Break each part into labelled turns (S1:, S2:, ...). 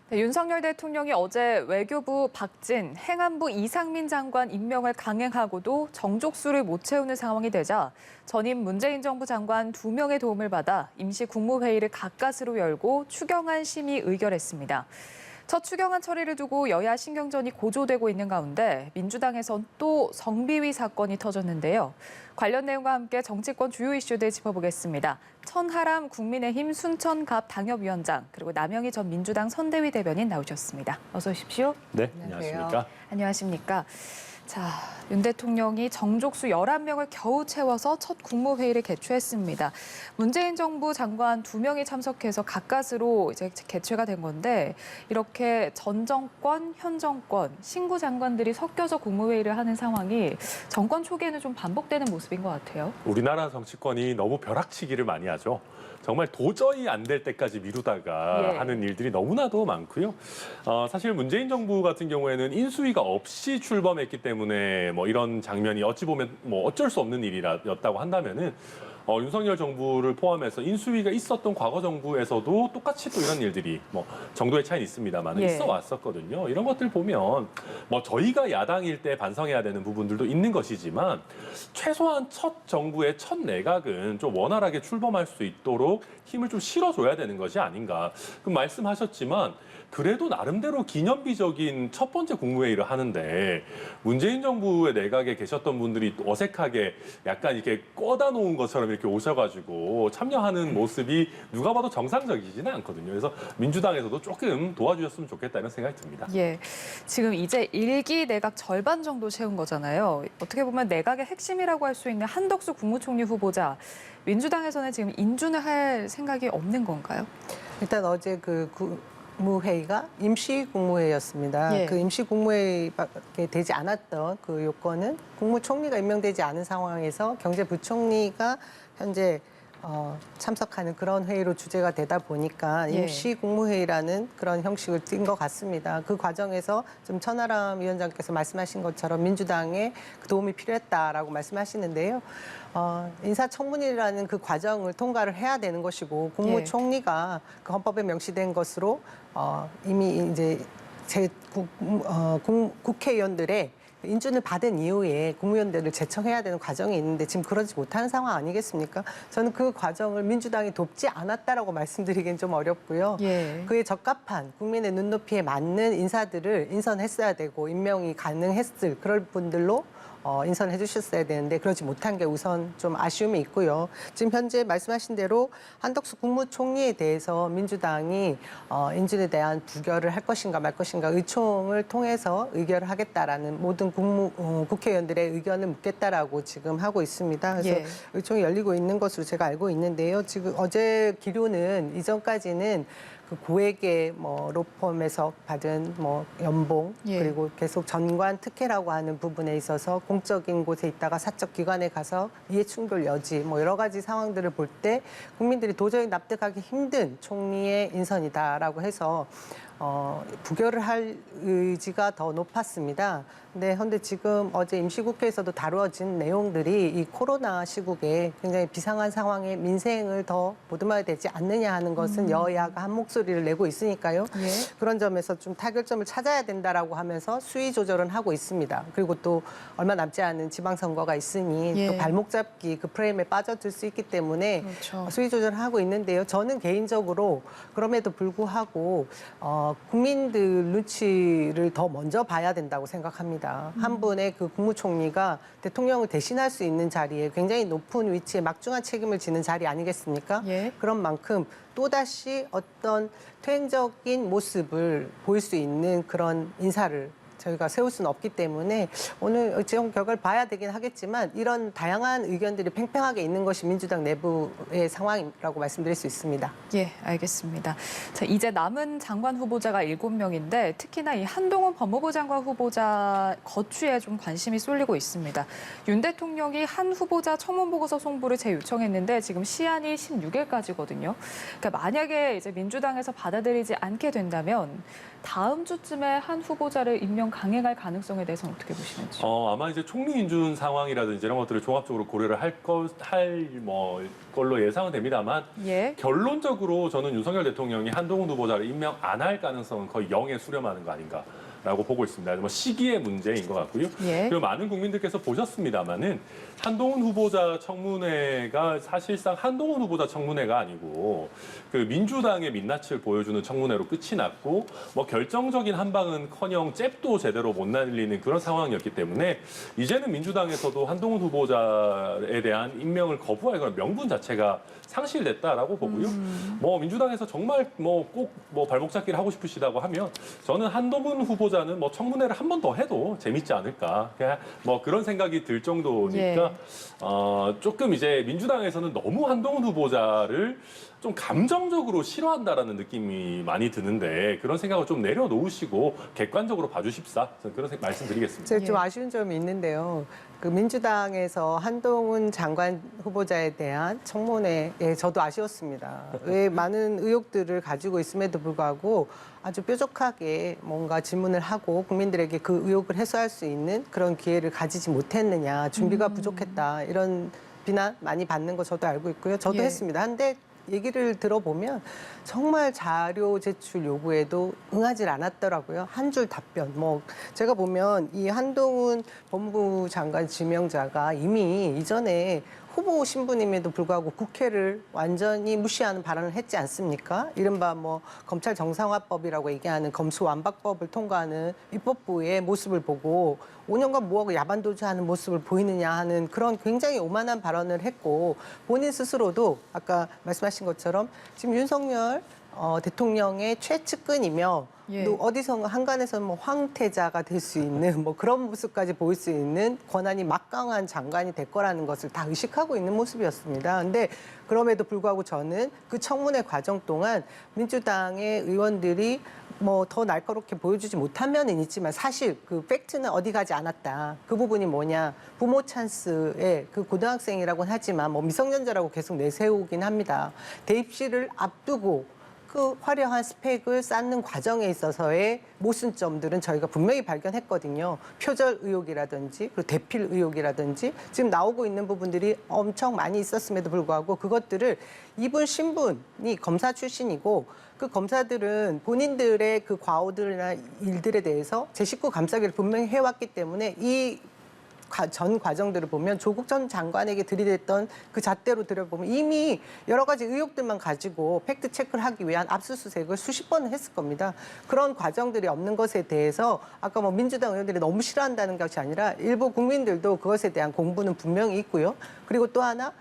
S1: 네, 윤석열 대통령이 어제 외교부 박진, 행안부 이상민 장관 임명을 강행하고도 정족수를 못 채우는 상황이 되자 전임 문재인 정부 장관 2명의 도움을 받아 임시 국무회의를 가까스로 열고 추경안 심의 의결했습니다. 첫 추경안 처리를 두고 여야 신경전이 고조되고 있는 가운데 민주당에선 또 성비위 사건이 터졌는데요. 관련 내용과 함께 정치권 주요 이슈들 짚어보겠습니다. 천하람 국민의힘 순천갑 당협위원장 그리고 남영희 전 민주당 선대위 대변인 나오셨습니다. 어서 오십시오.
S2: 네, 안녕하십니까.
S1: 안녕하십니까. 자, 윤 대통령이 정족수 11명을 겨우 채워서 첫 국무회의를 개최했습니다. 문재인 정부 장관 2명이 참석해서 가까스로 이제 개최가 된 건데 이렇게 전 정권, 현 정권, 신구 장관들이 섞여서 국무회의를 하는 상황이 정권 초기에는 좀 반복되는 모습인 것 같아요.
S2: 우리나라 정치권이 너무 벼락치기를 많이 하죠. 정말 도저히 안 될 때까지 미루다가 하는 일들이 너무나도 많고요. 사실 문재인 정부 같은 경우에는 인수위가 없이 출범했기 때문에 뭐 이런 장면이 어찌 보면 뭐 어쩔 수 없는 일이었다고 한다면은 윤석열 정부를 포함해서 인수위가 있었던 과거 정부에서도 똑같이 또 이런 일들이 뭐 정도의 차이는 있습니다만 있어 왔었거든요. 이런 것들 보면 뭐 저희가 야당일 때 반성해야 되는 부분들도 있는 것이지만 최소한 첫 정부의 첫 내각은 좀 원활하게 출범할 수 있도록 힘을 좀 실어줘야 되는 것이 아닌가. 그럼 말씀하셨지만 그래도 나름대로 기념비적인 첫 번째 국무회의를 하는데 문재인 정부의 내각에 계셨던 분들이 어색하게 약간 이렇게 꿔다 놓은 것처럼 이렇게 오셔가지고 참여하는 모습이 누가 봐도 정상적이지는 않거든요. 그래서 민주당에서도 조금 도와주셨으면 좋겠다 이런 생각이 듭니다.
S1: 예, 지금 이제 1기 내각 절반 정도 채운 거잖아요. 어떻게 보면 내각의 핵심이라고 할 수 있는 한덕수 국무총리 후보자, 민주당에서는 지금 인준을 할 생각이 없는 건가요?
S3: 일단 어제 그 국무회의가 임시 국무회의였습니다. 그 임시 국무회의밖에 되지 않았던 그 요건은 국무총리가 임명되지 않은 상황에서 경제부총리가 현재 참석하는 그런 회의로 주제가 되다 보니까 임시 국무회의라는 그런 형식을 띈 것 같습니다. 그 과정에서 좀 천하람 위원장께서 말씀하신 것처럼 민주당에 도움이 필요했다라고 말씀하시는데요. 인사청문회라는 그 과정을 통과를 해야 되는 것이고 국무총리가 그 헌법에 명시된 것으로 이미 이제 국회의원들의 인준을 받은 이후에 국무위원들을 제청해야 되는 과정이 있는데 지금 그러지 못하는 상황 아니겠습니까? 저는 그 과정을 민주당이 돕지 않았다라고 말씀드리기는 좀 어렵고요. 그에 적합한 국민의 눈높이에 맞는 인사들을 인선했어야 되고 임명이 가능했을 그럴 분들로 인선해 주셨어야 되는데 그러지 못한 게 우선 좀 아쉬움이 있고요. 지금 현재 말씀하신 대로 한덕수 국무총리에 대해서 민주당이 인준에 대한 부결을 할 것인가 말 것인가 의총을 통해서 의결을 하겠다라는 모든 국회의원들의 의견을 묻겠다라고 지금 하고 있습니다. 그래서 의총이 열리고 있는 것으로 제가 알고 있는데요. 지금 어제 기류는 이전까지는 그 고액의 뭐 로펌에서 받은 뭐 연봉 그리고 계속 전관 특혜라고 하는 부분에 있어서 공적인 곳에 있다가 사적 기관에 가서 이해충돌 여지 뭐 여러 가지 상황들을 볼 때 국민들이 도저히 납득하기 힘든 총리의 인선이다라고 해서 부결을 할 의지가 더 높았습니다. 근데 지금 어제 임시국회에서도 다루어진 내용들이 이 코로나 시국에 굉장히 비상한 상황에 민생을 더 보듬어야 되지 않느냐 하는 것은 여야가 한 목소리를 내고 있으니까요. 그런 점에서 좀 타결점을 찾아야 된다라고 하면서 수위 조절은 하고 있습니다. 그리고 또 얼마 남지 않은 지방선거가 있으니 또 발목 잡기 그 프레임에 빠져들 수 있기 때문에 수위 조절을 하고 있는데요. 저는 개인적으로 그럼에도 불구하고 국민들 눈치를 더 먼저 봐야 된다고 생각합니다. 한 분의 그 국무총리가 대통령을 대신할 수 있는 자리에 굉장히 높은 위치에 막중한 책임을 지는 자리 아니겠습니까? 그런 만큼 또다시 어떤 퇴행적인 모습을 보일 수 있는 그런 인사를 저희가 세울 수는 없기 때문에 오늘 지금 결과를 봐야 되긴 하겠지만 이런 다양한 의견들이 팽팽하게 있는 것이 민주당 내부의 상황이라고 말씀드릴 수 있습니다.
S1: 예, 알겠습니다. 자, 이제 남은 장관 후보자가 7명인데 특히나 이 한동훈 법무부 장관 후보자 거취에 좀 관심이 쏠리고 있습니다. 윤 대통령이 한 후보자 청문보고서 송부를 재요청했는데 지금 시한이 16일까지거든요. 그러니까 만약에 이제 민주당에서 받아들이지 않게 된다면 다음 주쯤에 한 후보자를 임명 강행할 가능성에 대해서는 어떻게 보시는지?
S2: 아마 이제 총리 인준 상황이라든지 이런 것들을 종합적으로 고려를 할 걸로 예상은 됩니다만
S1: 예.
S2: 결론적으로 저는 윤석열 대통령이 한동훈 후보자를 임명 안 할 가능성은 거의 0에 수렴하는 거 아닌가라고 보고 있습니다. 뭐 시기의 문제인 것 같고요.
S1: 예.
S2: 그리고 많은 국민들께서 보셨습니다마는 한동훈 후보자 청문회가 사실상 한동훈 후보자 청문회가 아니고 그 민주당의 민낯을 보여주는 청문회로 끝이 났고 뭐 결정적인 한 방은커녕 잽도 제대로 못 날리는 그런 상황이었기 때문에 이제는 민주당에서도 한동훈 후보자에 대한 임명을 거부할 그런 명분 자체가 상실됐다라고 보고요. 뭐 민주당에서 정말 뭐 꼭 뭐 발목 잡기를 하고 싶으시다고 하면 저는 한동훈 후보자는 뭐 청문회를 한 번 더 해도 재밌지 않을까. 그냥 뭐 그런 생각이 들 정도니까 조금 이제 민주당에서는 너무 한동훈 후보자를 좀 감정적으로 싫어한다라는 느낌이 많이 드는데 그런 생각을 좀 내려놓으시고 객관적으로 봐주십사. 저는 그런 말씀드리겠습니다.
S3: 제가 좀 아쉬운 점이 있는데요. 그 민주당에서 한동훈 장관 후보자에 대한 청문회에 저도 아쉬웠습니다. 왜 많은 의혹들을 가지고 있음에도 불구하고 아주 뾰족하게 뭔가 질문을 하고 국민들에게 그 의혹을 해소할 수 있는 그런 기회를 가지지 못했느냐, 준비가 부족했다 이런 비난 많이 받는 거 저도 알고 있고요. 저도 했습니다. 한데 얘기를 들어보면 정말 자료 제출 요구에도 응하지 않았더라고요. 한 줄 답변. 뭐 제가 보면 이 한동훈 법무부 장관 지명자가 이미 이전에 후보 신분임에도 불구하고 국회를 완전히 무시하는 발언을 했지 않습니까? 이른바 뭐 검찰 정상화법이라고 얘기하는 검수완박법을 통과하는 입법부의 모습을 보고 5년간 뭐하고 야반도주하는 모습을 보이느냐 하는 그런 굉장히 오만한 발언을 했고 본인 스스로도 아까 말씀하신 것처럼 지금 윤석열 대통령의 최측근이며 또 어디선가 한간에서는 뭐 황태자가 될 수 있는 뭐 그런 모습까지 보일 수 있는 권한이 막강한 장관이 될 거라는 것을 다 의식하고 있는 모습이었습니다. 근데 그럼에도 불구하고 저는 그 청문회 과정 동안 민주당의 의원들이 뭐 더 날카롭게 보여주지 못한 면은 있지만 사실 그 팩트는 어디 가지 않았다. 그 부분이 뭐냐. 부모 찬스에 그 고등학생이라고는 하지만 뭐 미성년자라고 계속 내세우긴 합니다. 대입시를 앞두고 그 화려한 스펙을 쌓는 과정에 있어서의 모순점들은 저희가 분명히 발견했거든요. 표절 의혹이라든지 그리고 대필 의혹이라든지 지금 나오고 있는 부분들이 엄청 많이 있었음에도 불구하고 그것들을 이분 신분이 검사 출신이고 그 검사들은 본인들의 그 과오들이나 일들에 대해서 제 식구 감싸기를 분명히 해왔기 때문에 이 전 과정들을 보면 조국 전 장관에게 들이댔던 그 잣대로 들여보면 이미 여러 가지 의혹들만 가지고 팩트 체크를 하기 위한 압수수색을 수십 번을 했을 겁니다. 그런 과정들이 없는 것에 대해서 아까 뭐 민주당 의원들이 너무 싫어한다는 것이 아니라 일부 국민들도 그것에 대한 공부는 분명히 있고요. 그리고 또 하나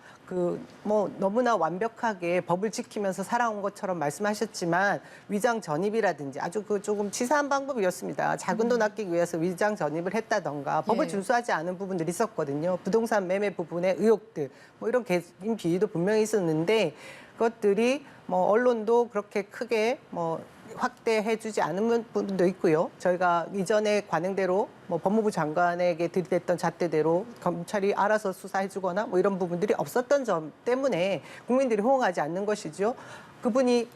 S3: 뭐 너무나 완벽하게 법을 지키면서 살아온 것처럼 말씀하셨지만 위장 전입이라든지 아주 조금 치사한 방법이었습니다. 작은 돈 아끼기 위해서 위장 전입을 했다던가 법을 준수하지 않은 부분들이 있었거든요. 부동산 매매 부분의 의혹들 뭐 이런 개인 비리도 분명히 있었는데 그것들이 뭐 언론도 그렇게 크게 뭐 확대해주지 않은 부분도 있고요. 저희가 이전에 관행대로 뭐 법무부 장관에게 들이댔던 잣대대로 검찰이 알아서 수사해주거나 뭐 이런 부분들이 없었던 점 때문에 국민들이 호응하지 않는 것이죠. 그분이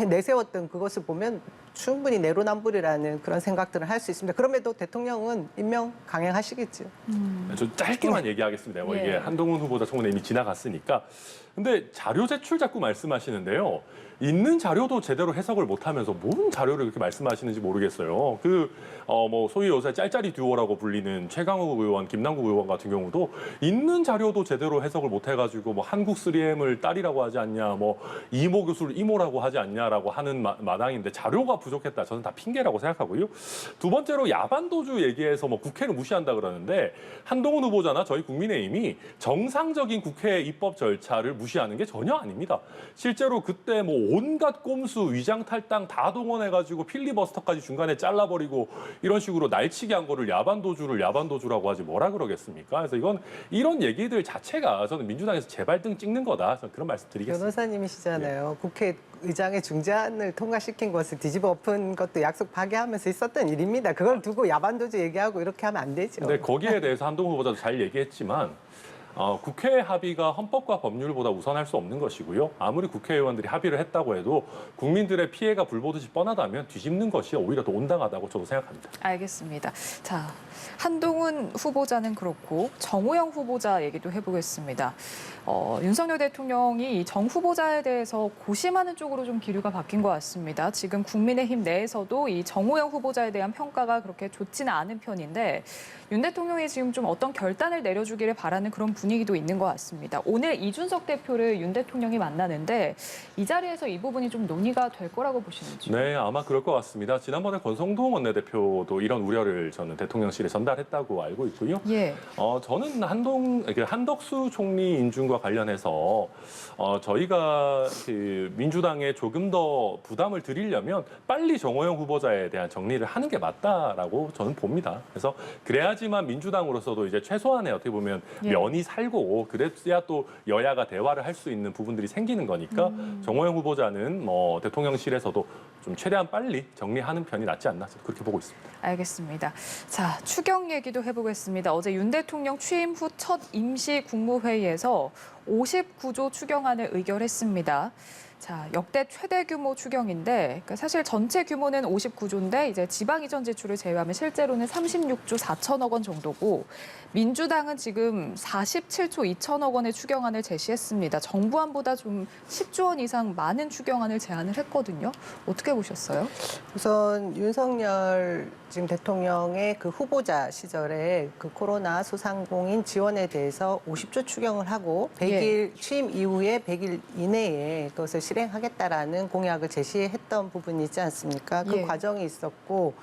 S3: 내세웠던 그것을 보면 충분히 내로남불이라는 그런 생각들을 할 수 있습니다. 그럼에도 대통령은 임명 강행하시겠죠.
S2: 좀 짧게만 얘기하겠습니다. 뭐 이게 한동훈 후보자 청문회 이미 지나갔으니까. 근데 자료 제출 자꾸 말씀하시는데요. 있는 자료도 제대로 해석을 못하면서 뭔 자료를 그렇게 말씀하시는지 모르겠어요. 뭐 소위 요새 짤짤이 듀오라고 불리는 최강욱 의원, 김남국 의원 같은 경우도 있는 자료도 제대로 해석을 못해가지고 뭐 한국 3M을 딸이라고 하지 않냐, 뭐 이모 교수를 이모라고 하지 않냐라고 하는 마당인데 자료가 부족했다. 저는 다 핑계라고 생각하고요. 두 번째로 야반도주 얘기해서 뭐 국회를 무시한다 그러는데 한동훈 후보자나 저희 국민의힘이 정상적인 국회 입법 절차를 무시하는 게 전혀 아닙니다. 실제로 그때 뭐 온갖 꼼수, 위장 탈당 다 동원해가지고 필리버스터까지 중간에 잘라버리고 이런 식으로 날치기 한 거를 야반도주를 야반도주라고 하지 뭐라 그러겠습니까? 그래서 이런 얘기들 자체가 저는 민주당에서 재발등 찍는 거다. 저는 그런 말씀 드리겠습니다.
S3: 변호사님이시잖아요. 국회의장의 중재안을 통과시킨 것을 뒤집어 엎은 것도 약속 파기하면서 있었던 일입니다. 그걸 두고 야반도주 얘기하고 이렇게 하면 안 되죠.
S2: 근데 거기에 대해서 한동훈 후보자도 잘 얘기했지만 국회 합의가 헌법과 법률보다 우선할 수 없는 것이고요. 아무리 국회의원들이 합의를 했다고 해도 국민들의 피해가 불보듯이 뻔하다면 뒤집는 것이 오히려 더 온당하다고 저도 생각합니다.
S1: 알겠습니다. 자, 한동훈 후보자는 그렇고 정호영 후보자 얘기도 해보겠습니다. 윤석열 대통령이 정 후보자에 대해서 고심하는 쪽으로 좀 기류가 바뀐 것 같습니다. 지금 국민의힘 내에서도 이 정호영 후보자에 대한 평가가 그렇게 좋지는 않은 편인데 윤 대통령이 지금 좀 어떤 결단을 내려주기를 바라는 그런 분위기도 있는 것 같습니다. 오늘 이준석 대표를 윤 대통령이 만나는데 이 자리에서 이 부분이 좀 논의가 될 거라고 보시는지요?
S2: 네, 아마 그럴 것 같습니다. 지난번에 권성동 원내대표도 이런 우려를 저는 대통령실에 전달했다고 알고 있고요.
S1: 예.
S2: 저는 한덕수 총리 인준과 관련해서 저희가 그 민주당에 조금 더 부담을 드리려면 빨리 정호영 후보자에 대한 정리를 하는 게 맞다라고 저는 봅니다. 그래서 그래야지만 민주당으로서도 이제 최소한의 어떻게 보면
S1: 예.
S2: 면이 살고 그래야 또 여야가 대화를 할 수 있는 부분들이 생기는 거니까 정호영 후보자는 뭐 대통령실에서도 좀 최대한 빨리 정리하는 편이 낫지 않나 저는 그렇게 보고 있습니다.
S1: 알겠습니다. 자, 추경 얘기도 해보겠습니다. 어제 윤 대통령 취임 후 첫 임시 국무회의에서 59조 추경안을 의결했습니다. 자, 역대 최대 규모 추경인데 그러니까 사실 전체 규모는 59조인데 이제 지방 이전 지출을 제외하면 실제로는 36조 4천억 원 정도고 민주당은 지금 47조 2천억 원의 추경안을 제시했습니다. 정부안보다 좀 10조 원 이상 많은 추경안을 제안을 했거든요. 어떻게 보셨어요?
S3: 우선 윤석열 지금 대통령의 그 후보자 시절에 그 코로나 소상공인 지원에 대해서 50조 추경을 하고 100일 취임 이후에 100일 이내에 그것을 실행하겠다라는 공약을 제시했던 부분이 있지 않습니까? 그 과정이 있었고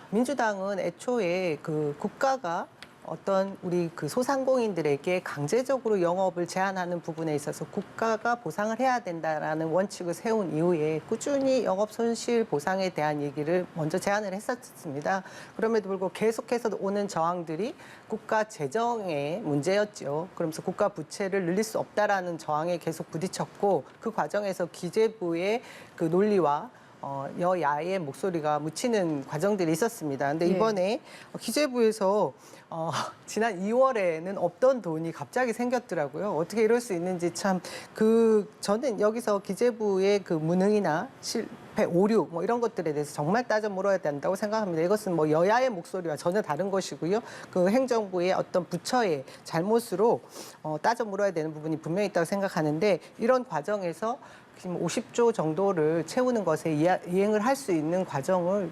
S3: 민주당은 애초에 그 국가가 어떤 우리 그 소상공인들에게 강제적으로 영업을 제한하는 부분에 있어서 국가가 보상을 해야 된다라는 원칙을 세운 이후에 꾸준히 영업 손실 보상에 대한 얘기를 먼저 제안을 했었습니다. 그럼에도 불구하고 계속해서 오는 저항들이 국가 재정의 문제였죠. 그러면서 국가 부채를 늘릴 수 없다라는 저항에 계속 부딪혔고 그 과정에서 기재부의 그 논리와 여야의 목소리가 묻히는 과정들이 있었습니다. 근데 이번에 기재부에서 지난 2월에는 없던 돈이 갑자기 생겼더라고요. 어떻게 이럴 수 있는지 참 저는 여기서 기재부의 그 무능이나 실패, 오류 뭐 이런 것들에 대해서 정말 따져 물어야 된다고 생각합니다. 이것은 뭐 여야의 목소리와 전혀 다른 것이고요. 그 행정부의 어떤 부처의 잘못으로 따져 물어야 되는 부분이 분명히 있다고 생각하는데 이런 과정에서 지금 50조 정도를 채우는 것에 이행을 할 수 있는 과정을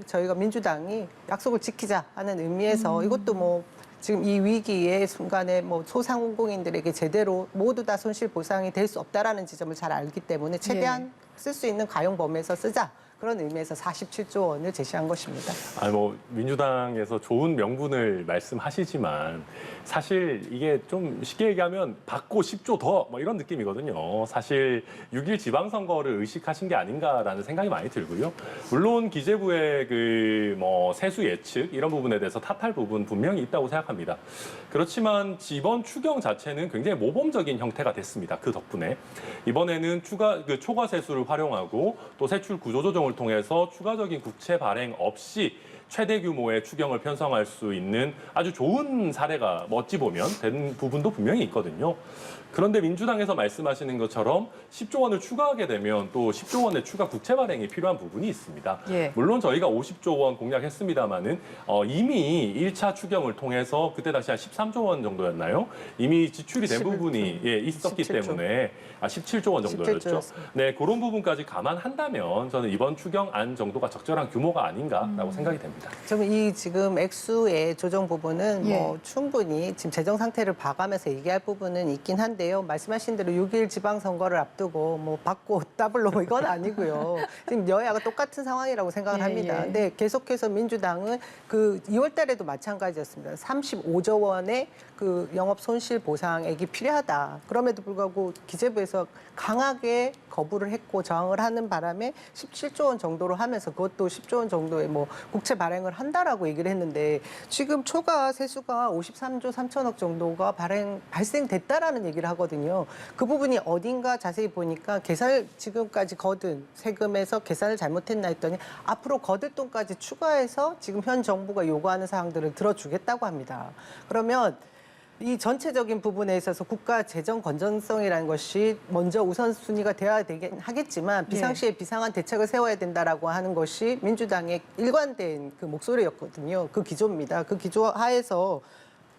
S3: 저희가 민주당이 약속을 지키자 하는 의미에서 이것도 뭐 지금 이 위기의 순간에 뭐 소상공인들에게 제대로 모두 다 손실 보상이 될 수 없다라는 지점을 잘 알기 때문에 최대한 쓸 수 있는 가용 범위에서 쓰자. 그런 의미에서 47조 원을 제시한 것입니다.
S2: 민주당에서 좋은 명분을 말씀하시지만 사실 이게 좀 쉽게 얘기하면 받고 10조 더 뭐 이런 느낌이거든요. 사실 6.1 지방선거를 의식하신 게 아닌가라는 생각이 많이 들고요. 물론 기재부의 세수 예측 이런 부분에 대해서 탓할 부분 분명히 있다고 생각합니다. 그렇지만 이번 추경 자체는 굉장히 모범적인 형태가 됐습니다. 그 덕분에 이번에는 초과 세수를 활용하고 또 세출 구조 조정을 통해서 추가적인 국채 발행 없이 최대 규모의 추경을 편성할 수 있는 아주 좋은 사례가 어찌 보면 된 부분도 분명히 있거든요. 그런데 민주당에서 말씀하시는 것처럼 10조 원을 추가하게 되면 또 10조 원의 추가 국채 발행이 필요한 부분이 있습니다. 물론 저희가 50조 원 공약했습니다마는 이미 1차 추경을 통해서 그때 당시 한 13조 원 정도였나요? 이미 지출이 된 부분이 있었기 17조. 때문에 17조 원 정도였죠.
S3: 17조였습니다.
S2: 네, 그런 부분까지 감안한다면 저는 이번 추경안 정도가 적절한 규모가 아닌가라고 생각이 됩니다.
S3: 이 지금 액수의 조정 부분은 뭐 충분히 지금 재정 상태를 봐가면서 얘기할 부분은 있긴 한데요. 말씀하신 대로 6.1 지방선거를 앞두고 뭐 받고 더블로 이건 아니고요. 지금 여야가 똑같은 상황이라고 생각을 합니다. 근데 계속해서 민주당은 그 2월 달에도 마찬가지였습니다. 35조 원의 그 영업 손실 보상액이 필요하다. 그럼에도 불구하고 기재부에서 강하게 거부를 했고 저항을 하는 바람에 17조 원 정도로 하면서 그것도 10조 원 정도의 뭐 국채 발행을 한다라고 얘기를 했는데 지금 초과 세수가 53조 3천억 정도가 발생됐다라는 얘기를 하거든요. 그 부분이 어딘가 자세히 보니까 지금까지 거둔 세금에서 계산을 잘못했나 했더니 앞으로 거둘 돈까지 추가해서 지금 현 정부가 요구하는 사항들을 들어주겠다고 합니다. 그러면 이 전체적인 부분에 있어서 국가 재정 건전성이라는 것이 먼저 우선순위가 되어야 되긴 하겠지만 비상시에 비상한 대책을 세워야 된다라고 하는 것이 민주당의 일관된 그 목소리였거든요. 그 기조입니다. 그 기조 하에서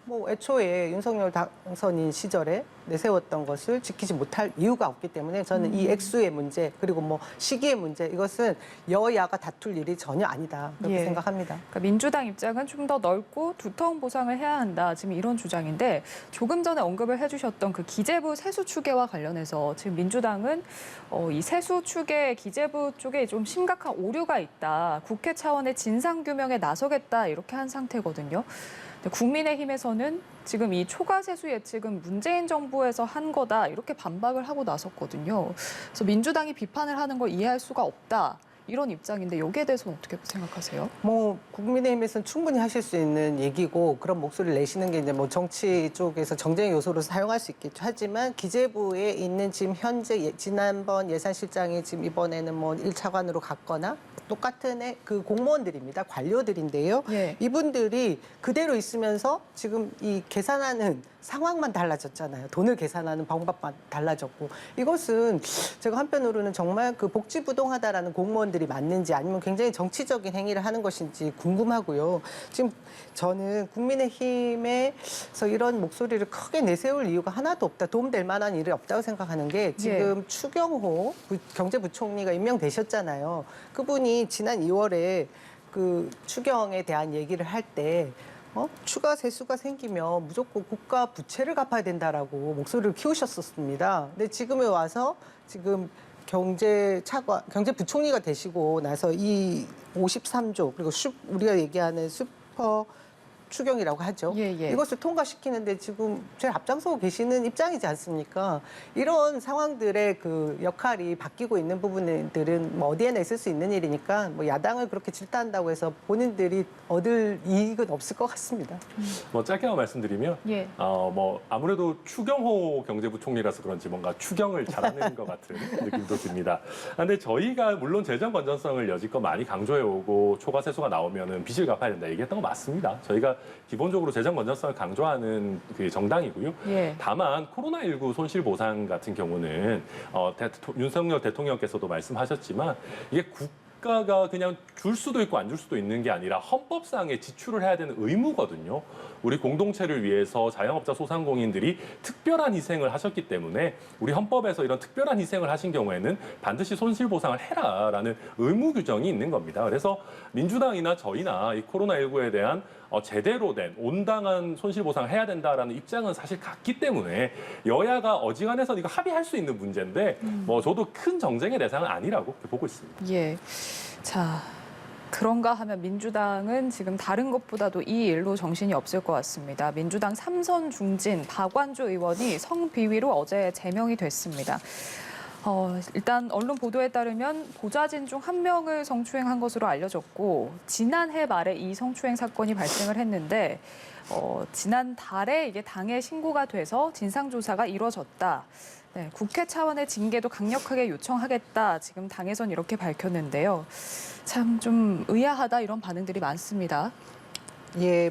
S3: 뭐 애초에 윤석열 당선인 시절에 내세웠던 것을 지키지 못할 이유가 없기 때문에 저는 이 액수의 문제 그리고 뭐 시기의 문제 이것은 여야가 다툴 일이 전혀 아니다 그렇게 생각합니다.
S1: 그러니까 민주당 입장은 좀 더 넓고 두터운 보상을 해야 한다 지금 이런 주장인데 조금 전에 언급을 해주셨던 그 기재부 세수 추계와 관련해서 지금 민주당은 이 세수 추계 기재부 쪽에 좀 심각한 오류가 있다. 국회 차원의 진상 규명에 나서겠다 이렇게 한 상태거든요. 국민의힘에서는 지금 이 초과 세수 예측은 문재인 정부에서 한 거다 이렇게 반박을 하고 나섰거든요. 그래서 민주당이 비판을 하는 걸 이해할 수가 없다 이런 입장인데 여기에 대해서는 어떻게 생각하세요?
S3: 뭐 국민의힘에서는 충분히 하실 수 있는 얘기고 그런 목소리를 내시는 게 이제 뭐 정치 쪽에서 정쟁 요소로 사용할 수 있겠죠. 하지만 기재부에 있는 지금 현재 지난번 예산실장이 지금 이번에는 뭐 1차관으로 갔거나 똑같은 그 공무원들입니다. 관료들인데요. 이분들이 그대로 있으면서 지금 이 계산하는 상황만 달라졌잖아요. 돈을 계산하는 방법만 달라졌고 이것은 제가 한편으로는 정말 그 복지부동하다라는 공무원들이 맞는지 아니면 굉장히 정치적인 행위를 하는 것인지 궁금하고요. 지금 저는 국민의힘에서 이런 목소리를 크게 내세울 이유가 하나도 없다. 도움될 만한 일이 없다고 생각하는 게 지금 추경호 경제부총리가 임명되셨잖아요. 그분이 지난 2월에 그 추경에 대한 얘기를 할 때 추가 세수가 생기면 무조건 국가 부채를 갚아야 된다라고 목소리를 키우셨었습니다. 근데 지금에 와서 지금 경제부총리가 되시고 나서 이 53조 그리고 우리가 얘기하는 슈퍼 추경이라고 하죠. 이것을 통과시키는데 지금 제일 앞장서고 계시는 입장이지 않습니까? 이런 상황들의 그 역할이 바뀌고 있는 부분들은 뭐 어디에나 있을 수 있는 일이니까 뭐 야당을 그렇게 질타한다고 해서 본인들이 얻을 이익은 없을 것 같습니다.
S2: 뭐 짧게만 말씀드리면 뭐 아무래도 추경호 경제부총리라서 그런지 뭔가 추경을 잘하는 것 같은 느낌도 듭니다. 그런데 저희가 물론 재정 건전성을 여지껏 많이 강조해오고 초과 세수가 나오면은 빚을 갚아야 된다 얘기했던 거 맞습니다. 저희가 기본적으로 재정 건전성을 강조하는 그 정당이고요. 다만 코로나19 손실 보상 같은 경우는 윤석열 대통령께서도 말씀하셨지만 이게 국가가 그냥 줄 수도 있고 안 줄 수도 있는 게 아니라 헌법상에 지출을 해야 되는 의무거든요. 우리 공동체를 위해서 자영업자 소상공인들이 특별한 희생을 하셨기 때문에 우리 헌법에서 이런 특별한 희생을 하신 경우에는 반드시 손실보상을 해라라는 의무 규정이 있는 겁니다. 그래서 민주당이나 저희나 이 코로나19에 대한 제대로 된 온당한 손실보상을 해야 된다라는 입장은 사실 같기 때문에 여야가 어지간해서 이거 합의할 수 있는 문제인데 뭐 저도 큰 정쟁의 대상은 아니라고 보고 있습니다.
S1: 자. 그런가 하면 민주당은 지금 다른 것보다도 이 일로 정신이 없을 것 같습니다. 민주당 3선 중진 박완주 의원이 성비위로 어제 제명이 됐습니다. 일단 언론 보도에 따르면 보좌진 중 한 명을 성추행한 것으로 알려졌고 지난해 말에 이 성추행 사건이 발생을 했는데 지난달에 이게 당에 신고가 돼서 진상조사가 이루어졌다. 국회 차원의 징계도 강력하게 요청하겠다. 지금 당에선 이렇게 밝혔는데요. 참 좀 의아하다 이런 반응들이 많습니다.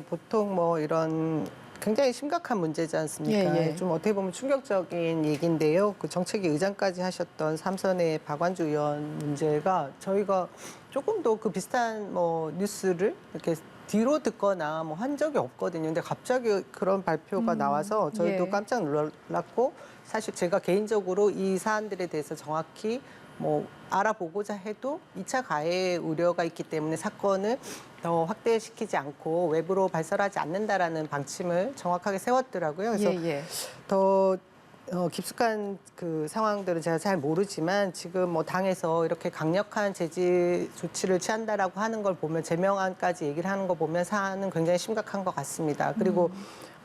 S3: 보통 뭐 이런 굉장히 심각한 문제지 않습니까? 좀 어떻게 보면 충격적인 얘기인데요. 그 정책위 의장까지 하셨던 삼선의 박완주 의원 문제가 저희가 조금 더 그 비슷한 뭐 뉴스를 이렇게 뒤로 듣거나 뭐 한 적이 없거든요. 근데 갑자기 그런 발표가 나와서 저희도 깜짝 놀랐고 사실 제가 개인적으로 이 사안들에 대해서 정확히 뭐 알아보고자 해도 2차 가해 우려가 있기 때문에 사건을 더 확대시키지 않고 외부로 발설하지 않는다라는 방침을 정확하게 세웠더라고요. 그래서 더 깊숙한 그 상황들은 제가 잘 모르지만 지금 뭐 당에서 이렇게 강력한 제재 조치를 취한다라고 하는 걸 보면 제명안까지 얘기를 하는 거 보면 사안은 굉장히 심각한 것 같습니다. 그리고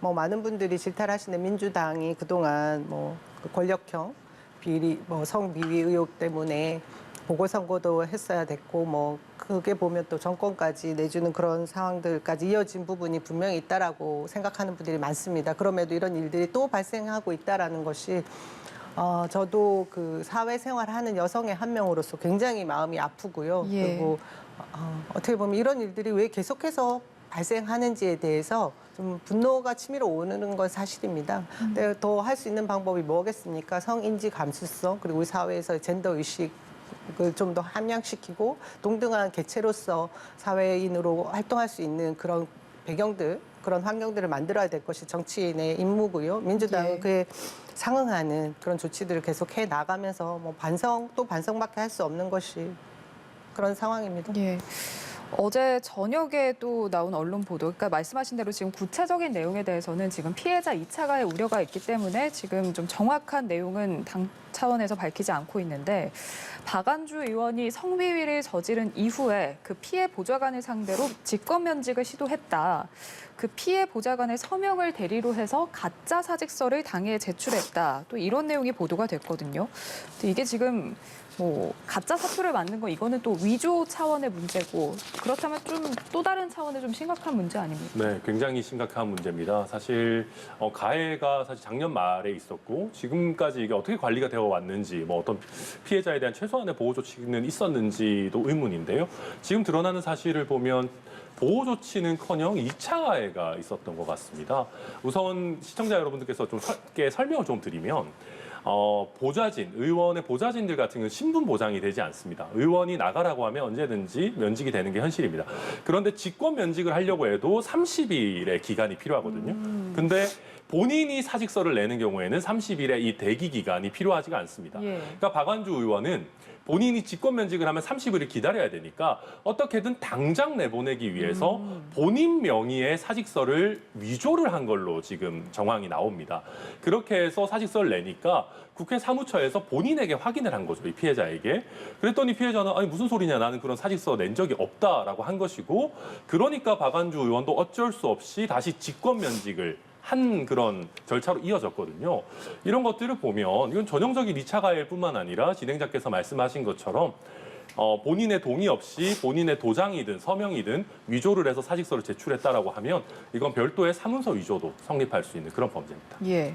S3: 뭐 많은 분들이 질타를 하시는 민주당이 그동안 뭐 그 권력형 비리, 뭐 성비위 의혹 때문에 보궐선거도 했어야 됐고 뭐 그게 보면 또 정권까지 내주는 그런 상황들까지 이어진 부분이 분명히 있다라고 생각하는 분들이 많습니다. 그럼에도 이런 일들이 또 발생하고 있다라는 것이 저도 그 사회생활하는 여성의 한 명으로서 굉장히 마음이 아프고요. 그리고 어떻게 보면 이런 일들이 왜 계속해서 발생하는지에 대해서 좀 분노가 치밀어 오르는 건 사실입니다. 근데 더 할 수 있는 방법이 뭐겠습니까? 성인지 감수성, 그리고 우리 사회에서 젠더 의식 을 좀 더 함양시키고 동등한 개체로서 사회인으로 활동할 수 있는 그런 배경들, 그런 환경들을 만들어야 될 것이 정치인의 임무고요. 민주당은
S1: 예.
S3: 그에 상응하는 그런 조치들을 계속 해 나가면서 뭐 반성 또 반성밖에 할 수 없는 것이 그런 상황입니다.
S1: 예. 어제 저녁에도 나온 언론 보도, 그러니까 말씀하신 대로 지금 구체적인 내용에 대해서는 지금 피해자 2차 가해 우려가 있기 때문에 지금 좀 정확한 내용은 당 차원에서 밝히지 않고 있는데, 박안주 의원이 성비위를 저지른 이후에 그 피해 보좌관을 상대로 직권면직을 시도했다. 그 피해 보좌관의 서명을 대리로 해서 가짜 사직서를 당에 제출했다. 또 이런 내용이 보도가 됐거든요. 근데 이게 지금 뭐 가짜 사표를 만든 거 이거는 또 위조 차원의 문제고, 그렇다면 좀 또 다른 차원의 좀 심각한 문제 아닙니까?
S2: 네, 굉장히 심각한 문제입니다. 사실 가해가 사실 작년 말에 있었고 지금까지 이게 어떻게 관리가 되어 왔는지, 뭐 어떤 피해자에 대한 최소한의 보호 조치는 있었는지도 의문인데요. 지금 드러나는 사실을 보면 보호 조치는커녕 2차 가해가 있었던 것 같습니다. 우선 시청자 여러분들께서 좀 설명을 좀 드리면, 보좌진, 의원의 보좌진들 같은 경우는 신분 보장이 되지 않습니다. 의원이 나가라고 하면 언제든지 면직이 되는 게 현실입니다. 그런데 직권 면직을 하려고 해도 30일의 기간이 필요하거든요. 근데 본인이 사직서를 내는 경우에는 30일의 이 대기 기간이 필요하지가 않습니다.
S1: 예.
S2: 그러니까 박안주 의원은 본인이 직권 면직을 하면 30일을 기다려야 되니까 어떻게든 당장 내보내기 위해서 본인 명의의 사직서를 위조를 한 걸로 지금 정황이 나옵니다. 그렇게 해서 사직서를 내니까 국회 사무처에서 본인에게 확인을 한 거죠, 이 피해자에게. 그랬더니 피해자는 아니 무슨 소리냐, 나는 그런 사직서 낸 적이 없다라고 한 것이고, 그러니까 박안주 의원도 어쩔 수 없이 다시 직권 면직을 한 그런 절차로 이어졌거든요. 이런 것들을 보면 이건 전형적인 2차 가해일 뿐만 아니라 진행자께서 말씀하신 것처럼 본인의 동의 없이 본인의 도장이든 서명이든 위조를 해서 사직서를 제출했다라고 하면 이건 별도의 사문서 위조도 성립할 수 있는 그런 범죄입니다.
S1: 예.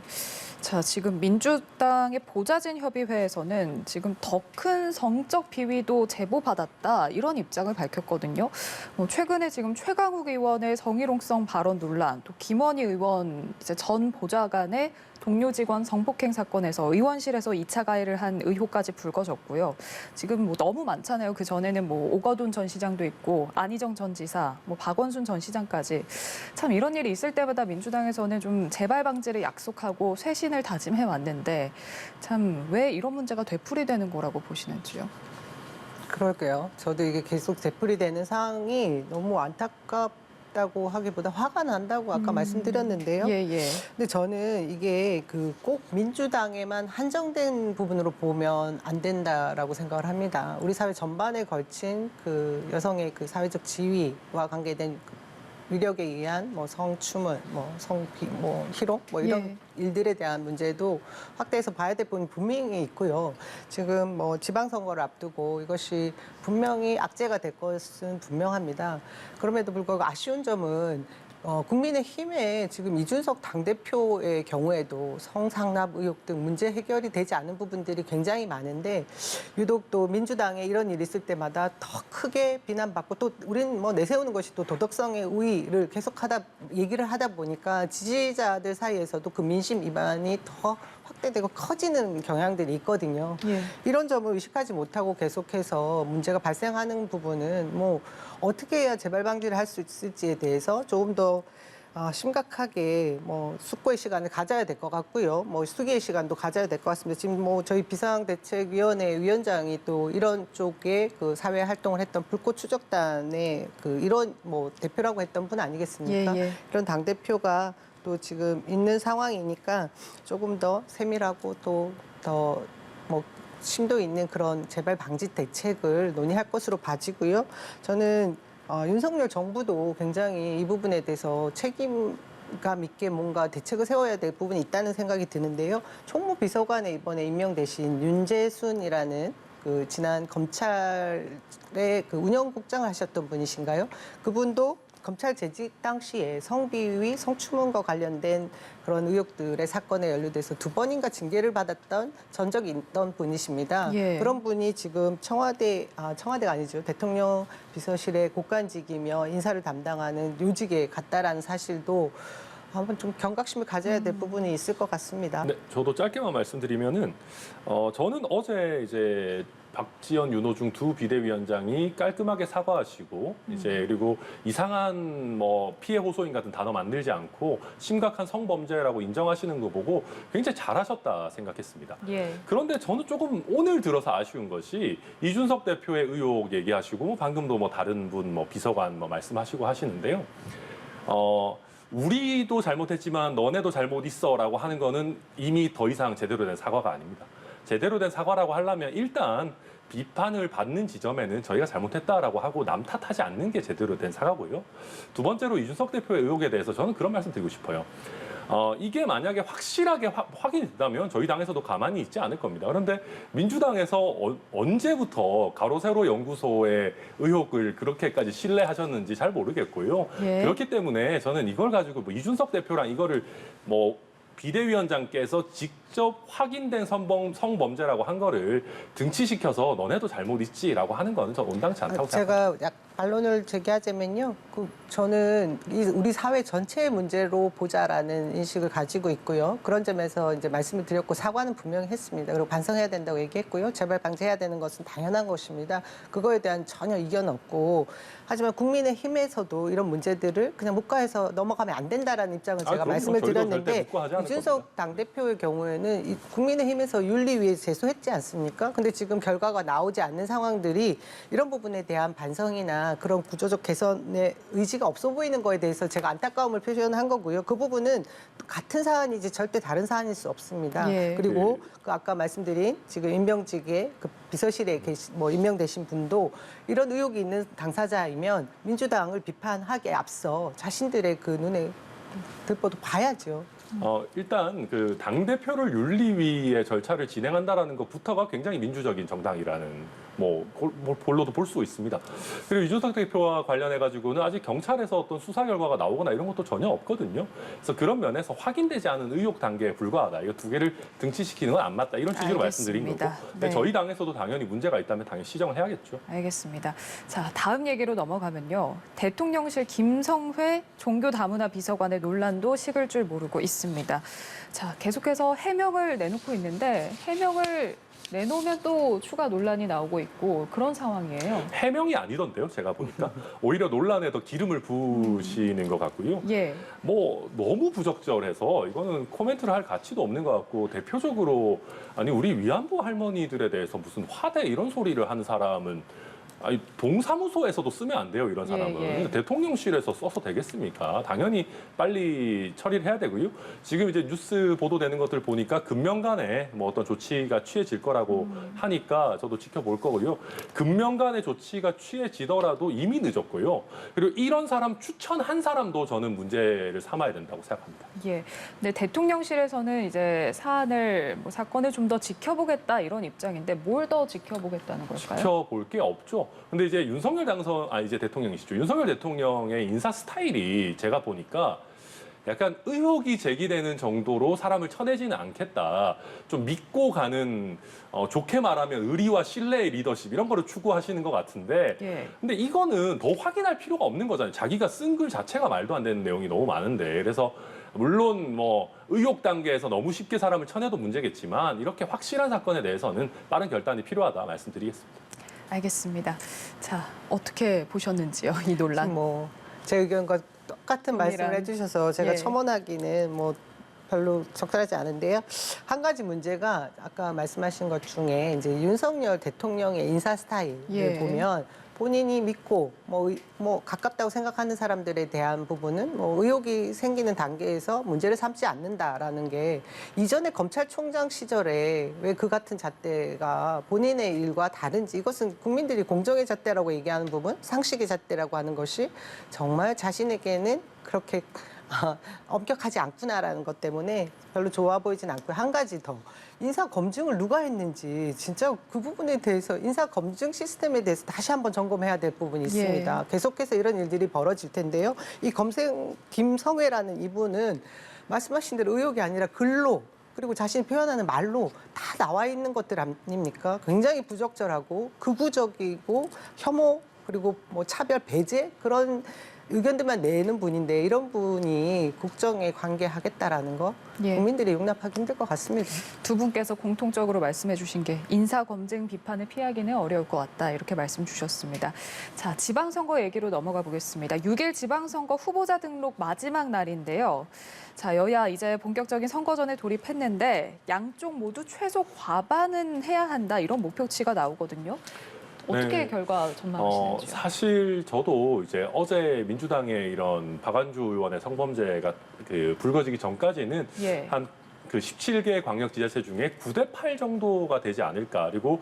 S1: 자, 지금 민주당의 보좌진 협의회에서는 지금 더 큰 성적 비위도 제보받았다, 이런 입장을 밝혔거든요. 최근에 지금 최강욱 의원의 성희롱성 발언 논란, 또 김원희 의원 이제 전 보좌관의 동료 직원 성폭행 사건에서 의원실에서 2차 가해를 한 의혹까지 불거졌고요. 지금 뭐 너무 많잖아요. 그 전에는 뭐 오거돈 전 시장도 있고 안희정 전 지사, 뭐 박원순 전 시장까지. 참 이런 일이 있을 때마다 민주당에서는 좀 재발 방지를 약속하고 쇄신을 다짐해 왔는데, 참 왜 이런 문제가 되풀이되는 거라고 보시는지요?
S3: 그럴게요. 저도 이게 계속 되풀이되는 상황이 너무 안타깝다고 하기보다 화가 난다고 아까 말씀드렸는데요.
S1: 예, 예.
S3: 근데 저는 이게 그 꼭 민주당에만 한정된 부분으로 보면 안 된다라고 생각을 합니다. 우리 사회 전반에 걸친 그 여성의 그 사회적 지위와 관계된 위력에 의한 뭐 성추문, 뭐 성비, 뭐 희롱, 뭐 이런
S1: 예.
S3: 일들에 대한 문제도 확대해서 봐야 될 부분이 분명히 있고요. 지금 뭐 지방선거를 앞두고 이것이 분명히 악재가 될 것은 분명합니다. 그럼에도 불구하고 아쉬운 점은 국민의힘에 지금 이준석 당대표의 경우에도 성상납 의혹 등 문제 해결이 되지 않은 부분들이 굉장히 많은데, 유독 또 민주당에 이런 일이 있을 때마다 더 크게 비난받고, 또 우리는 뭐 내세우는 것이 또 도덕성의 우위를 계속하다 얘기를 하다 보니까 지지자들 사이에서도 그 민심 위반이 더 확대되고 커지는 경향들이 있거든요.
S1: 예.
S3: 이런 점을 의식하지 못하고 계속해서 문제가 발생하는 부분은 뭐 어떻게 해야 재발 방지를 할 수 있을지에 대해서 조금 더 심각하게 뭐 숙고의 시간을 가져야 될 것 같고요. 뭐 수기의 시간도 가져야 될 것 같습니다. 지금 뭐 저희 비상대책위원회 위원장이 또 이런 쪽에 그 사회 활동을 했던 불꽃 추적단의 그 이런 뭐 대표라고 했던 분 아니겠습니까?
S1: 예, 예.
S3: 이런 당 대표가 또 지금 있는 상황이니까 조금 더 세밀하고 또 더 뭐 심도 있는 그런 재발 방지 대책을 논의할 것으로 봐지고요. 저는 윤석열 정부도 굉장히 이 부분에 대해서 책임감 있게 뭔가 대책을 세워야 될 부분이 있다는 생각이 드는데요. 총무비서관에 이번에 임명되신 윤재순이라는 그 지난 검찰의 그 운영국장을 하셨던 분이신가요? 그분도 검찰 재직 당시에 성비위, 성추문과 관련된 그런 의혹들의 사건에 연루돼서 2번인가 징계를 받았던 전적이 있던 분이십니다.
S1: 예.
S3: 그런 분이 지금 청와대가 아니죠. 대통령 비서실의 고관직이며 인사를 담당하는 요직에 갔다라는 사실도 한번 좀 경각심을 가져야 될 부분이 있을 것 같습니다.
S2: 네, 저도 짧게만 말씀드리면은 저는 어제 이제 박지원, 윤호중 두 비대위원장이 깔끔하게 사과하시고 이제 그리고 이상한 뭐 피해 호소인 같은 단어 만들지 않고 심각한 성범죄라고 인정하시는 거 보고 굉장히 잘하셨다 생각했습니다.
S1: 예.
S2: 그런데 저는 조금 오늘 들어서 아쉬운 것이 이준석 대표의 의혹 얘기하시고 방금도 뭐 다른 분 뭐 비서관 뭐 말씀하시고 하시는데요. 우리도 잘못했지만 너네도 잘못 있어라고 하는 거는 이미 더 이상 제대로 된 사과가 아닙니다. 제대로 된 사과라고 하려면 일단 비판을 받는 지점에는 저희가 잘못했다라고 하고 남 탓하지 않는 게 제대로 된 사과고요. 두 번째로 이준석 대표의 의혹에 대해서 저는 그런 말씀 드리고 싶어요. 이게 만약에 확실하게 확인이 된다면 저희 당에서도 가만히 있지 않을 겁니다. 그런데 민주당에서 언제부터 가로세로 연구소의 의혹을 그렇게까지 신뢰하셨는지 잘 모르겠고요.
S1: 예.
S2: 그렇기 때문에 저는 이걸 가지고 뭐 이준석 대표랑 이거를 뭐 비대위원장께서 직접 확인된 성범죄라고 한 거를 등치시켜서 너네도 잘못 있지라고 하는 거는 저 온당치 않다고 생각합니다.
S3: 제가 반론을 제기하자면요. 저는 우리 사회 전체의 문제로 보자라는 인식을 가지고 있고요. 그런 점에서 이제 말씀을 드렸고 사과는 분명히 했습니다. 그리고 반성해야 된다고 얘기했고요. 재발 방지해야 되는 것은 당연한 것입니다. 그거에 대한 전혀 이견 없고 하지만 국민의힘에서도 이런 문제들을 그냥 묵과해서 넘어가면 안 된다라는 입장을 제가
S2: 그럼요.
S3: 말씀을
S2: 저희도 절대
S3: 드렸는데
S2: 묵과하지 않을
S3: 이준석
S2: 겁니다.
S3: 당대표의 경우에는 이 국민의힘에서 윤리위에 제소했지 않습니까? 근데 지금 결과가 나오지 않는 상황들이 이런 부분에 대한 반성이나 그런 구조적 개선의 의지가 없어 보이는 거에 대해서 제가 안타까움을 표현한 거고요. 그 부분은 같은 사안이지 절대 다른 사안일 수 없습니다.
S1: 예.
S3: 그리고 그 아까 말씀드린 지금 임명직에 그 비서실에 임명되신 분도 이런 의혹이 있는 당사자이면 민주당을 비판하기에 앞서 자신들의 그 눈에 들보도 봐야죠.
S2: 일단 그 당대표를 윤리위의 절차를 진행한다라는 것부터가 굉장히 민주적인 정당이라는 볼로도 볼 수 있습니다. 그리고 이준석 대표와 관련해 가지고는 아직 경찰에서 어떤 수사 결과가 나오거나 이런 것도 전혀 없거든요. 그래서 그런 면에서 확인되지 않은 의혹 단계에 불과하다. 이거 두 개를 등치시키는 건 안 맞다. 이런 취지로 말씀드린 거고. 근데
S1: 네.
S2: 저희 당에서도 당연히 문제가 있다면 당연히 시정을 해야겠죠.
S1: 알겠습니다. 자, 다음 얘기로 넘어가면요. 대통령실 김성회 종교다문화 비서관의 논란도 식을 줄 모르고 있습니다. 자, 계속해서 해명을 내놓고 있는데 해명을 내놓으면 또 추가 논란이 나오고 있고 그런 상황이에요.
S2: 해명이 아니던데요, 제가 보니까. 오히려 논란에 더 기름을 부으시는 것 같고요.
S1: 예.
S2: 너무 부적절해서 이거는 코멘트를 할 가치도 없는 것 같고 대표적으로 아니 우리 위안부 할머니들에 대해서 무슨 화대 이런 소리를 하는 사람은 아니 동사무소에서도 쓰면 안 돼요, 이런 사람은.
S1: 예.
S2: 대통령실에서 써서 되겠습니까? 당연히 빨리 처리를 해야 되고요. 지금 이제 뉴스 보도되는 것들 보니까 금명간에 어떤 조치가 취해질 거라고 하니까 저도 지켜볼 거고요. 금명간의 조치가 취해지더라도 이미 늦었고요. 그리고 이런 사람 추천한 사람도 저는 문제를 삼아야 된다고 생각합니다.
S1: 예. 근데 대통령실에서는 이제 사건을 좀 더 지켜보겠다 이런 입장인데 뭘 더 지켜보겠다는 걸까요?
S2: 지켜볼 게 없죠. 근데 이제 이제 대통령이시죠. 윤석열 대통령의 인사 스타일이 제가 보니까 약간 의혹이 제기되는 정도로 사람을 쳐내지는 않겠다. 좀 믿고 가는 좋게 말하면 의리와 신뢰의 리더십 이런 거를 추구하시는 것 같은데
S1: 예.
S2: 근데 이거는 더 확인할 필요가 없는 거잖아요. 자기가 쓴 글 자체가 말도 안 되는 내용이 너무 많은데 그래서 물론 의혹 단계에서 너무 쉽게 사람을 쳐내도 문제겠지만 이렇게 확실한 사건에 대해서는 빠른 결단이 필요하다 말씀드리겠습니다.
S1: 알겠습니다. 자, 어떻게 보셨는지요, 이 논란?
S3: 제 의견과 똑같은 말씀을
S1: 동일한.
S3: 해주셔서 제가
S1: 예.
S3: 첨언하기는 별로 적절하지 않은데요. 한 가지 문제가 아까 말씀하신 것 중에 이제 윤석열 대통령의 인사 스타일을
S1: 예.
S3: 보면 본인이 믿고 가깝다고 생각하는 사람들에 대한 부분은 의혹이 생기는 단계에서 문제를 삼지 않는다라는 게 이전에 검찰총장 시절에 왜 그 같은 잣대가 본인의 일과 다른지 이것은 국민들이 공정의 잣대라고 얘기하는 부분, 상식의 잣대라고 하는 것이 정말 자신에게는 그렇게 엄격하지 않구나라는 것 때문에 별로 좋아 보이진 않고요. 한 가지 더. 인사 검증을 누가 했는지 진짜 그 부분에 대해서 인사 검증 시스템에 대해서 다시 한번 점검해야 될 부분이 있습니다. 계속해서 이런 일들이 벌어질 텐데요. 이 김성회라는 이분은 말씀하신 대로 의혹이 아니라 글로 그리고 자신이 표현하는 말로 다 나와 있는 것들 아닙니까? 굉장히 부적절하고 극우적이고 혐오 그리고 뭐 차별 배제 그런 의견들만 내는 분인데 이런 분이 국정에 관계하겠다라는 거 국민들이 용납하기 힘들 것 같습니다.
S1: 두 분께서 공통적으로 말씀해 주신 게 인사검증 비판을 피하기는 어려울 것 같다 이렇게 말씀 주셨습니다. 자, 지방선거 얘기로 넘어가 보겠습니다. 6일 지방선거 후보자 등록 마지막 날인데요. 자, 여야 이제 본격적인 선거전에 돌입했는데 양쪽 모두 최소 과반은 해야 한다 이런 목표치가 나오거든요. 어떻게 결과 전망하시는지요?
S2: 사실 저도 이제 어제 민주당의 이런 박안주 의원의 성범죄가 불거지기 전까지는 한 그 17개 광역지자체 중에 9대8 정도가 되지 않을까. 그리고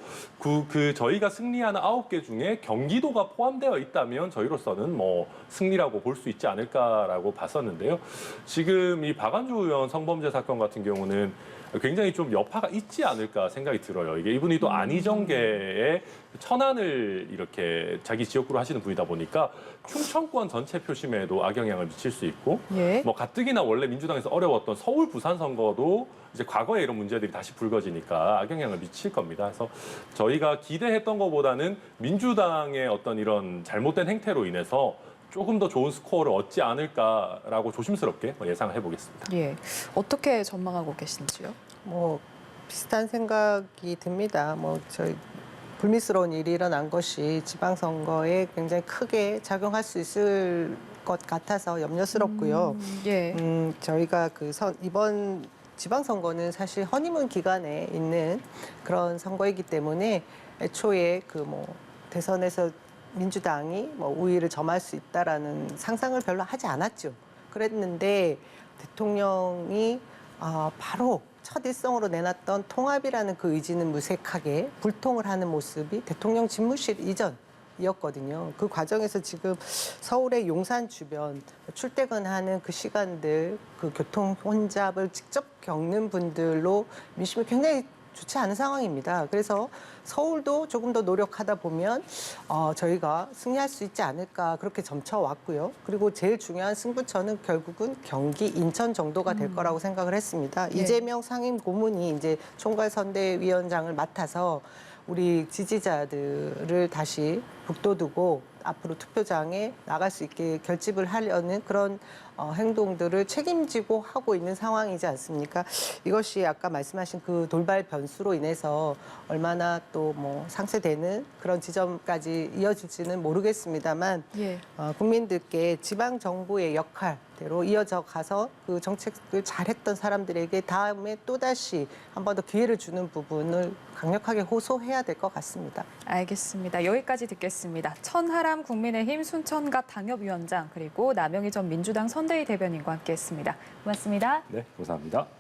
S2: 저희가 승리하는 9개 중에 경기도가 포함되어 있다면 저희로서는 뭐 승리라고 볼 수 있지 않을까라고 봤었는데요. 지금 이 박안주 의원 성범죄 사건 같은 경우는 굉장히 좀 여파가 있지 않을까 생각이 들어요. 이게 이분이 또 안희정계의 천안을 이렇게 자기 지역구로 하시는 분이다 보니까 충청권 전체 표심에도 악영향을 미칠 수 있고 뭐 가뜩이나 원래 민주당에서 어려웠던 서울 부산 선거도 이제 과거에 이런 문제들이 다시 불거지니까 악영향을 미칠 겁니다. 그래서 저희가 기대했던 것보다는 민주당의 어떤 이런 잘못된 행태로 인해서 조금 더 좋은 스코어를 얻지 않을까라고 조심스럽게 예상을 해보겠습니다.
S1: 어떻게 전망하고 계신지요?
S3: 뭐 비슷한 생각이 듭니다. 뭐 저희 불미스러운 일이 일어난 것이 지방선거에 굉장히 크게 작용할 수 있을 것 같아서 염려스럽고요. 저희가 이번 지방선거는 사실 허니문 기간에 있는 그런 선거이기 때문에 애초에 대선에서 민주당이 우위를 점할 수 있다라는 상상을 별로 하지 않았죠. 그랬는데 대통령이 바로 첫 일성으로 내놨던 통합이라는 그 의지는 무색하게 불통을 하는 모습이 대통령 집무실 이전이었거든요. 그 과정에서 지금 서울의 용산 주변 출퇴근하는 그 시간들, 그 교통 혼잡을 직접 겪는 분들로 민심이 굉장히 좋지 않은 상황입니다. 그래서 서울도 조금 더 노력하다 보면 저희가 승리할 수 있지 않을까 그렇게 점쳐왔고요. 그리고 제일 중요한 승부처는 결국은 경기, 인천 정도가 될 거라고 생각을 했습니다. 이재명 상임 고문이 이제 총괄선대위원장을 맡아서 우리 지지자들을 다시 북돋우고 앞으로 투표장에 나갈 수 있게 결집을 하려는 그런 행동들을 책임지고 하고 있는 상황이지 않습니까? 이것이 아까 말씀하신 그 돌발 변수로 인해서 얼마나 또 상쇄되는 그런 지점까지 이어질지는 모르겠습니다만 국민들께 지방 정부의 역할대로 이어져 가서 그 정책을 잘했던 사람들에게 다음에 또다시 한 번 더 기회를 주는 부분을 강력하게 호소해야 될 것 같습니다.
S1: 알겠습니다. 여기까지 듣겠습니다. 천하람 국민의힘 순천갑 당협위원장 그리고 남영희 전 민주당 선대위 대변인과 함께했습니다. 고맙습니다.
S4: 네, 감사합니다.